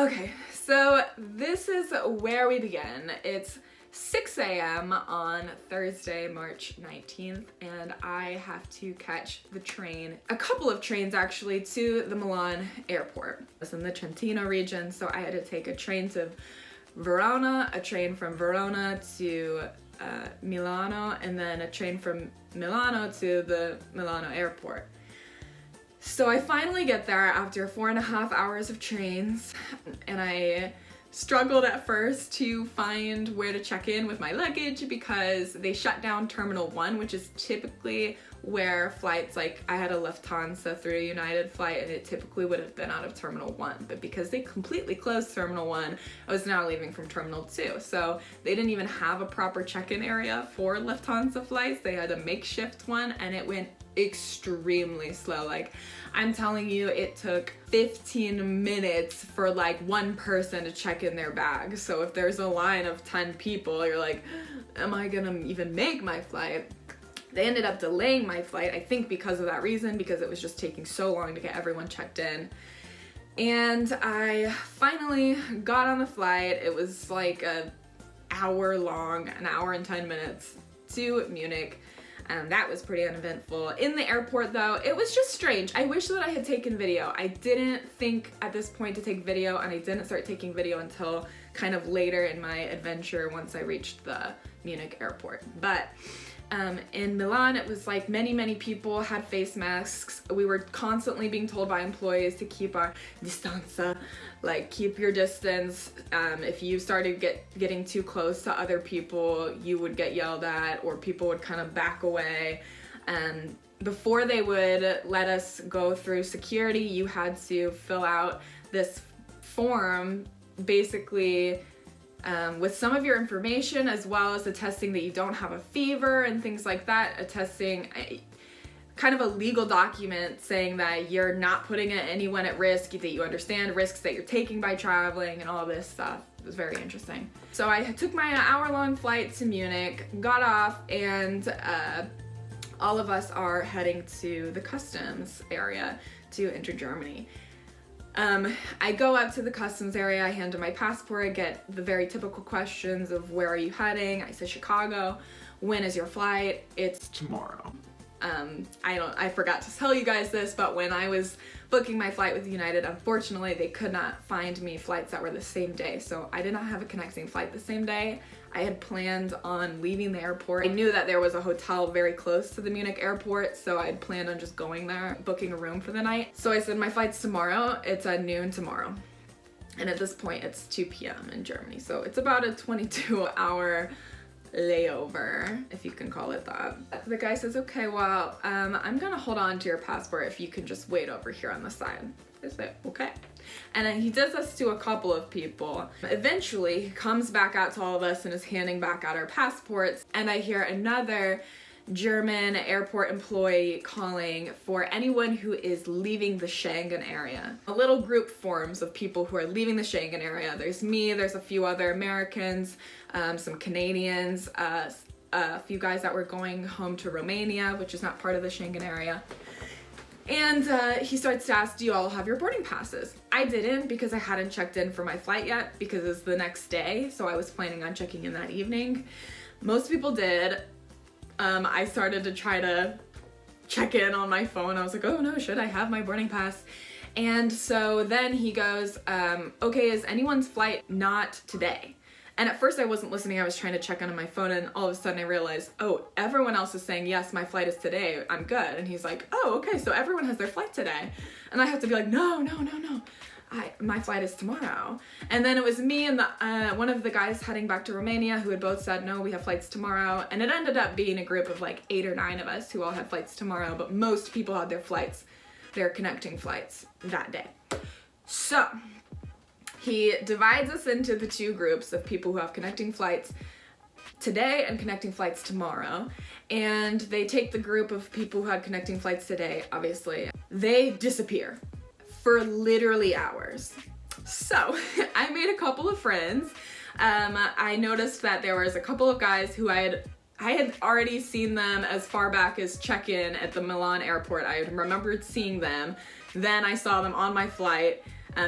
Okay, so this is where we begin. It's 6 a.m. on Thursday, March 19th, and I have to catch the train, a couple of trains actually, to the Milan airport. It's in the Trentino region, so I had to take a train to Verona, a train from Verona to Milano, and then a train from Milano to the Milano airport. So I finally get there after 4.5 hours of trains, and I struggled at first to find where to check in with my luggage because they shut down Terminal 1, which is typically where flights, like I had a Lufthansa through a United flight and it typically would have been out of Terminal 1, but because they completely closed Terminal 1, I was now leaving from Terminal 2. So they didn't even have a proper check-in area for Lufthansa flights. They had a makeshift one and it went extremely slow. Like, I'm telling you, it took 15 minutes for like one person to check in their bag. So if there's a line of 10 people, you're like, am I gonna even make my flight? They ended up delaying my flight, I think because of that reason, because it was just taking so long to get everyone checked in. And I finally got on the flight. It was like an hour long, an hour and 10 minutes to Munich. That was pretty uneventful. In the airport though, it was just strange. I wish that I had taken video. I didn't think at this point to take video, and I didn't start taking video until kind of later in my adventure once I reached the Munich airport. But in Milan, it was like many people had face masks. We were constantly being told by employees to keep our distanza, like keep your distance. If you started getting too close to other people, you would get yelled at, or people would kind of back away. Before they would let us go through security, you had to fill out this form, basically with some of your information, as well as attesting that you don't have a fever and things like that, attesting kind of a legal document saying that you're not putting anyone at risk, that you understand risks that you're taking by traveling and all this stuff. It was very interesting. So I took my hour-long flight to Munich, got off, and all of us are heading to the customs area to enter Germany. I go up to the customs area, I hand in my passport, I get the very typical questions of where are you heading? I said Chicago. When is your flight? It's tomorrow. I forgot to tell you guys this, but when I was booking my flight with United, unfortunately they could not find me flights that were the same day, so I did not have a connecting flight the same day. I had planned on leaving the airport. I knew that there was a hotel very close to the Munich airport, so I had planned on just going there, booking a room for the night. So I said my flight's tomorrow, it's at noon tomorrow. And at this point it's 2 p.m. in Germany, so it's about a 22-hour layover, if you can call it that. The guy says, okay, well, I'm gonna hold on to your passport if you can just wait over here on the side. I say, okay. And then he does this to a couple of people. Eventually, he comes back out to all of us and is handing back out our passports, and I hear another German airport employee calling for anyone who is leaving the Schengen area. A little group forms of people who are leaving the Schengen area. There's me, there's a few other Americans, some Canadians, a few guys that were going home to Romania, which is not part of the Schengen area. And he starts to ask, do you all have your boarding passes? I didn't, because I hadn't checked in for my flight yet, because it's the next day, so I was planning on checking in that evening. Most people did. I started to try to check in on my phone. I was like, oh no, should I have my boarding pass? And so then he goes, okay, is anyone's flight not today? And at first I wasn't listening, I was trying to check on my phone, and all of a sudden I realized, oh, everyone else is saying, yes, my flight is today, I'm good. And he's like, oh, okay, so everyone has their flight today. And I have to be like, no. My flight is tomorrow. And then it was me and one of the guys heading back to Romania who had both said, no, we have flights tomorrow. And it ended up being a group of like 8 or 9 of us who all had flights tomorrow, but most people had their connecting flights that day. So he divides us into the two groups of people who have connecting flights today and connecting flights tomorrow. And they take the group of people who had connecting flights today, obviously. They disappear for literally hours. So I made a couple of friends. I noticed that there was a couple of guys who I had already seen them as far back as check-in at the Milan airport. I remembered seeing them. Then I saw them on my flight.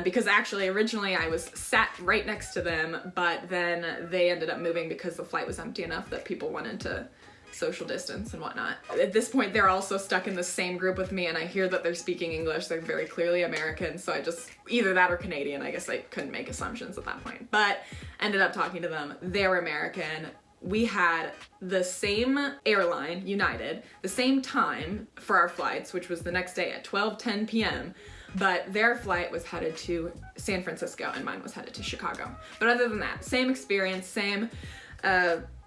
because actually originally I was sat right next to them, but then they ended up moving because the flight was empty enough that people wanted to social distance and whatnot. At this point, they're also stuck in the same group with me, and I hear that they're speaking English. They're very clearly American, so I just, either that or Canadian. I guess I couldn't make assumptions at that point, but ended up talking to them. They were American. We had the same airline, United, the same time for our flights, which was the next day at 12:10 p.m., but their flight was headed to San Francisco and mine was headed to Chicago. But other than that, same experience, same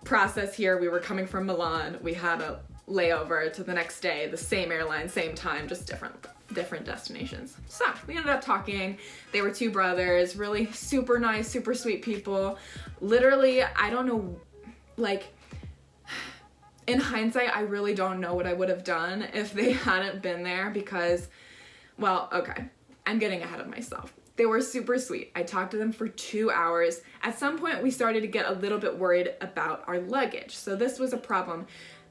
process here. We were coming from Milan. We had a layover to the next day, the same airline, same time, just different destinations. So we ended up talking. They were two brothers, really super nice, super sweet people. Literally, I don't know, like, in hindsight, I really don't know what I would have done if they hadn't been there because, well, okay, I'm getting ahead of myself. They were super sweet. I talked to them for 2 hours. At some point, we started to get a little bit worried about our luggage. So this was a problem.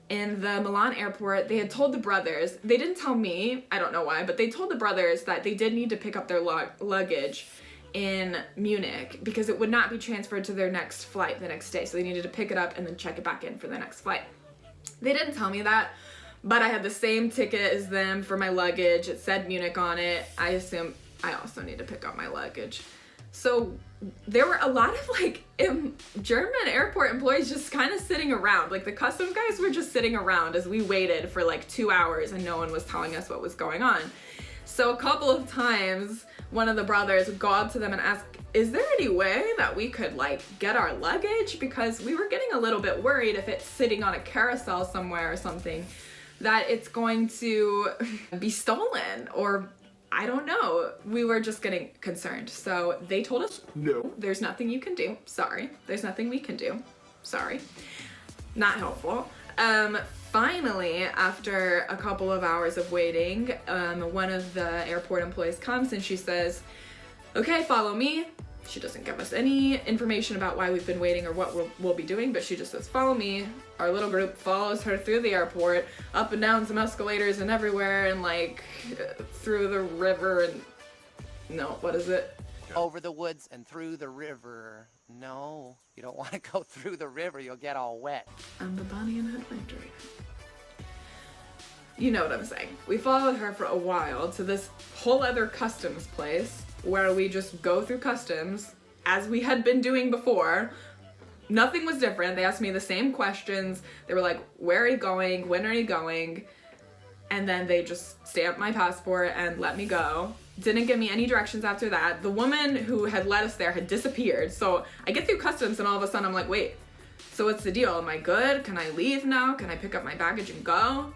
In the Milan airport, they had told the brothers, they didn't tell me, I don't know why, but they told the brothers that they did need to pick up their luggage in Munich because it would not be transferred to their next flight the next day. So they needed to pick it up and then check it back in for the next flight. They didn't tell me that, but I had the same ticket as them for my luggage. It said Munich on it. I assume I also need to pick up my luggage. So there were a lot of like German airport employees just kind of sitting around. Like the customs guys were just sitting around as we waited for like 2 hours and no one was telling us what was going on. So a couple of times, one of the brothers would go up to them and ask, is there any way that we could like get our luggage? Because we were getting a little bit worried if it's sitting on a carousel somewhere or something, that it's going to be stolen or I don't know. We were just getting concerned. So they told us, no, there's nothing you can do. Sorry. There's nothing we can do. Sorry. Not helpful. Finally, after a couple of hours of waiting, one of the airport employees comes and she says, okay, follow me. She doesn't give us any information about why we've been waiting or what we'll be doing, but she just says, follow me. Our little group follows her through the airport, up and down some escalators and everywhere, and like through the river and, no, what is it? Over the woods and through the river. No, you don't want to go through the river, you'll get all wet. I'm the Bonnie and Headlighter. You know what I'm saying. We followed her for a while to this whole other customs place where we just go through customs as we had been doing before. Nothing was different. They asked me the same questions. They were like, where are you going? When are you going? And then they just stamped my passport and let me go. Didn't give me any directions after that. The woman who had led us there had disappeared. So I get through customs and all of a sudden I'm like, wait, so what's the deal? Am I good? Can I leave now? Can I pick up my baggage and go?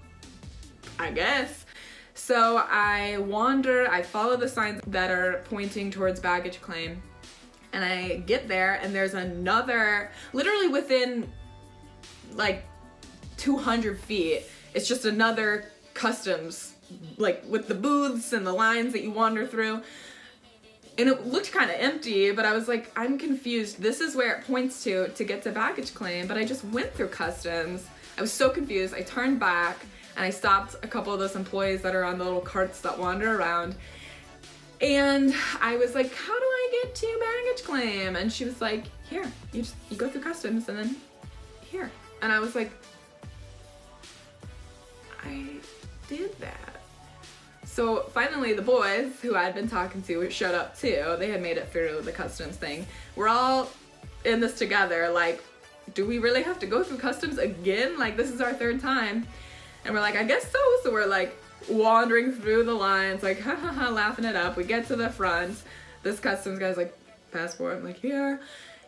I guess. So I wander, I follow the signs that are pointing towards baggage claim, and I get there and there's another, literally within like 200 feet, it's just another customs, like with the booths and the lines that you wander through. And it looked kind of empty, but I was like, I'm confused. This is where it points to get to baggage claim, but I just went through customs. I was so confused. I turned back and I stopped a couple of those employees that are on the little carts that wander around. And I was like, how do I get to baggage claim? And she was like, here, you go through customs and then here. And I was like, I did that. So finally the boys who I'd been talking to showed up too. They had made it through the customs thing. We're all in this together, like, do we really have to go through customs again? Like, this is our third time. And we're like, I guess so. So we're like wandering through the lines, like, ha ha ha, laughing it up. We get to the front. This customs guy's like, passport. I'm like, here.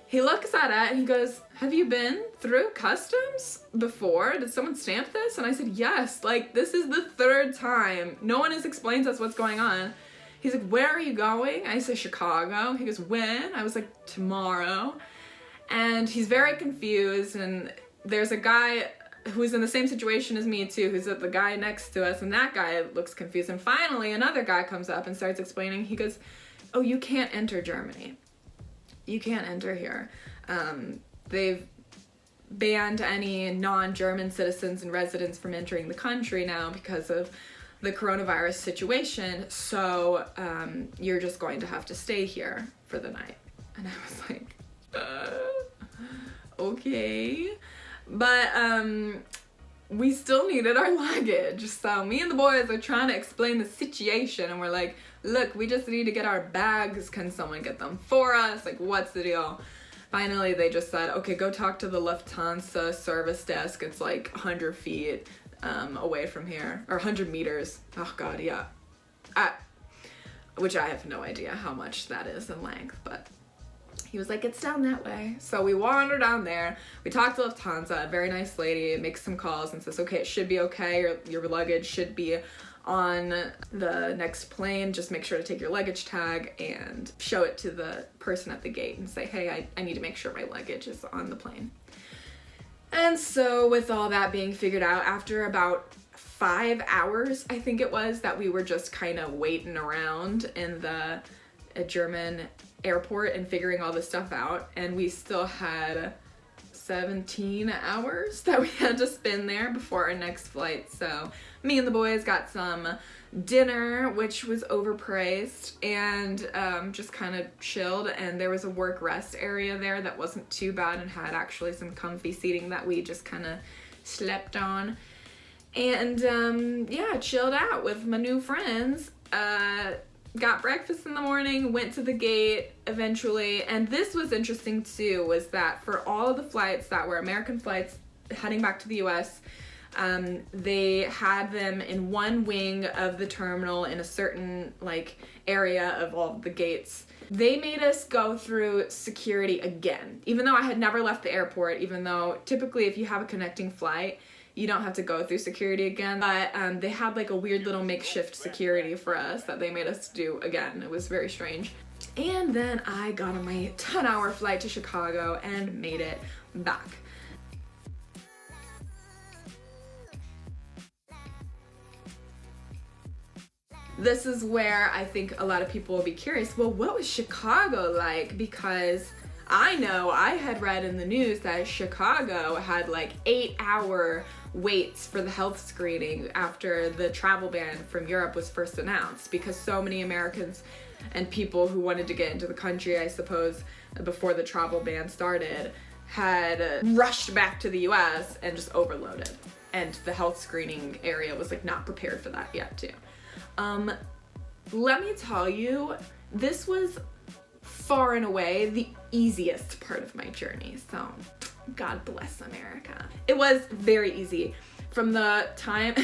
He looks at it and he goes, have you been through customs before? Did someone stamp this? And I said, yes. Like, this is the third time. No one has explained to us what's going on. He's like, where are you going? I say, Chicago. He goes, when? I was like, tomorrow. And he's very confused. And there's a guy who's in the same situation as me too, who's the guy next to us, and that guy looks confused. And finally another guy comes up and starts explaining. He goes, oh, you can't enter Germany. You can't enter here. They've banned any non-German citizens and residents from entering the country now because of the coronavirus situation, so you're just going to have to stay here for the night. And I was like, okay. But we still needed our luggage. So me and the boys are trying to explain the situation, and we're like, look, we just need to get our bags. Can someone get them for us? Like, what's the deal? Finally, they just said, okay, go talk to the Lufthansa service desk. It's like 100 feet away from here, or 100 meters. Oh God, yeah. Which I have no idea how much that is in length, but he was like, it's down that way. So we wander down there. We talked to Lufthansa, a very nice lady, makes some calls and says, okay, it should be okay. Your luggage should be on the next plane. Just make sure to take your luggage tag and show it to the person at the gate and say, hey, I need to make sure my luggage is on the plane. And so with all that being figured out, after about 5 hours, I think it was, that we were just kind of waiting around in the German airport and figuring all this stuff out, and we still had 17 hours that we had to spend there before our next flight. So me and the boys got some dinner, which was overpriced, and just kind of chilled. And there was a work rest area there that wasn't too bad and had actually some comfy seating that we just kind of slept on. And yeah, chilled out with my new friends. Got breakfast in the morning, went to the gate eventually. And this was interesting too, was that for all of the flights that were American flights heading back to the US, they had them in one wing of the terminal in a certain like area of all of the gates. They made us go through security again, even though I had never left the airport, even though typically if you have a connecting flight, you don't have to go through security again. But they had like a weird little makeshift security for us that they made us do again. It was very strange. And then I got on my 10-hour flight to Chicago and made it back. This is where I think a lot of people will be curious, well, what was Chicago like? Because I know I had read in the news that Chicago had like 8-hour waits for the health screening after the travel ban from Europe was first announced, because so many Americans and people who wanted to get into the country, I suppose, before the travel ban started, had rushed back to the US and just overloaded. And the health screening area was like not prepared for that yet too. Let me tell you, this was far and away the easiest part of my journey. So God bless America. It was very easy. From the time,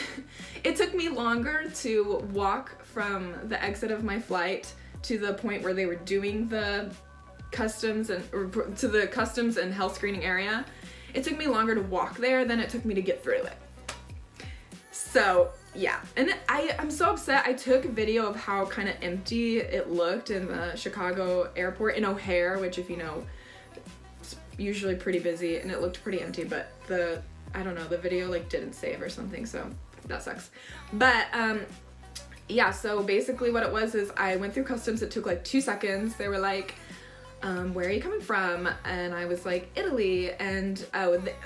it took me longer to walk from the exit of my flight to the point where they were doing the customs and to the customs and health screening area. It took me longer to walk there than it took me to get through it. So yeah, and I'm so upset. I took a video of how kind of empty it looked in the Chicago airport, in O'Hare, which, if you know, it's usually pretty busy, and it looked pretty empty, but I don't know, the video like didn't save or something, so that sucks. But yeah, so basically what it was is I went through customs. It took like 2 seconds. They were like, where are you coming from? And I was like, Italy. And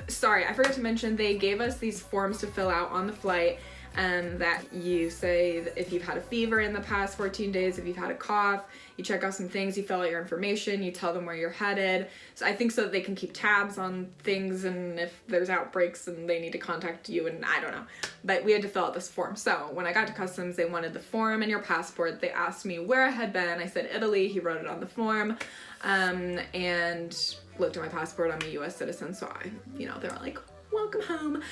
sorry, I forgot to mention, they gave us these forms to fill out on the flight, that you say if you've had a fever in the past 14 days, if you've had a cough, you check out some things, you fill out your information, you tell them where you're headed. So I think so that they can keep tabs on things, and if there's outbreaks and they need to contact you, and I don't know. But we had to fill out this form. So when I got to customs, they wanted the form and your passport. They asked me where I had been. I said Italy. He wrote it on the form, and looked at my passport. I'm a US citizen, so they were like, welcome home.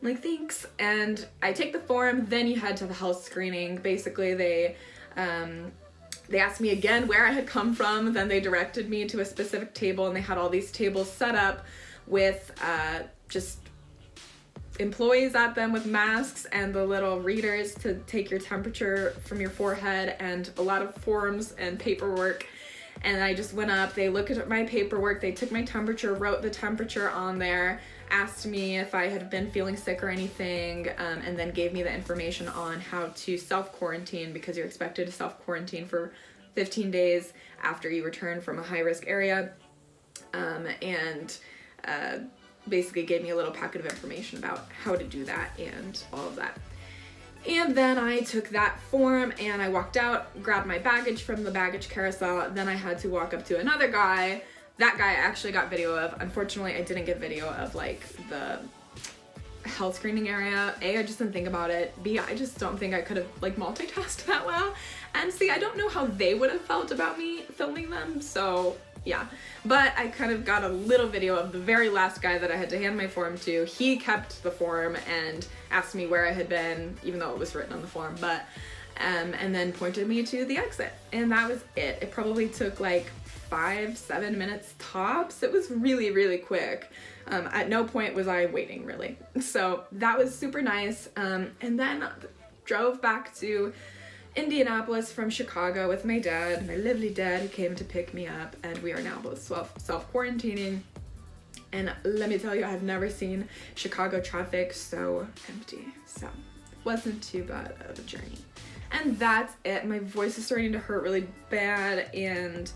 I'm like, thanks. And I take the form, then you head to the health screening. Basically, they asked me again where I had come from, then they directed me to a specific table, and they had all these tables set up with just employees at them with masks and the little readers to take your temperature from your forehead, and a lot of forms and paperwork. And I just went up, they looked at my paperwork, they took my temperature, wrote the temperature on there, asked me if I had been feeling sick or anything, and then gave me the information on how to self-quarantine, because you're expected to self-quarantine for 15 days after you return from a high-risk area, and basically gave me a little packet of information about how to do that and all of that. And then I took that form and I walked out, grabbed my baggage from the baggage carousel. Then I had to walk up to another guy. That guy I actually got video of. Unfortunately, I didn't get video of like the health screening area. A, I just didn't think about it. B, I just don't think I could have like multitasked that well. And C, I don't know how they would have felt about me filming them. So yeah, but I kind of got a little video of the very last guy that I had to hand my form to. He kept the form and asked me where I had been, even though it was written on the form, but and then pointed me to the exit. And that was it. It probably took like 5-7 minutes tops. It was really, really quick. At no point was I waiting, really. So that was super nice. And then drove back to Indianapolis from Chicago with my dad, my lovely dad, who came to pick me up, and we are now both self-quarantining. And let me tell you, I've never seen Chicago traffic so empty. So wasn't too bad of a journey. And that's it. My voice is starting to hurt really bad, and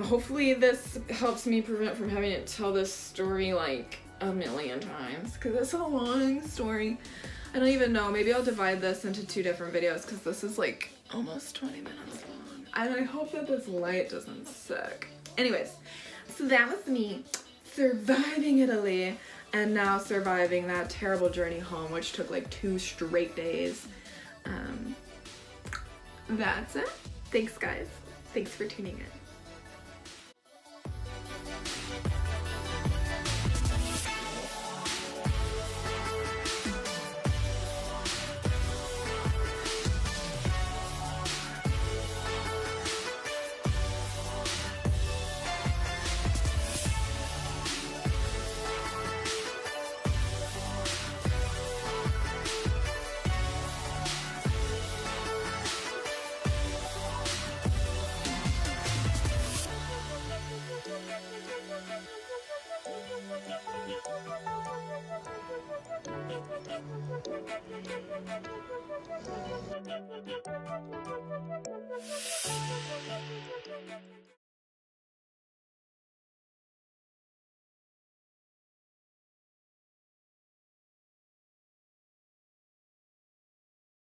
hopefully this helps me prevent from having to tell this story like a million times, because it's a long story. I don't even know, maybe I'll divide this into 2 different videos, because this is like almost 20 minutes long. And I hope that this light doesn't suck. Anyways, so that was me surviving Italy, and now surviving that terrible journey home, which took like 2 straight days. That's it. Thanks, guys. Thanks for tuning in.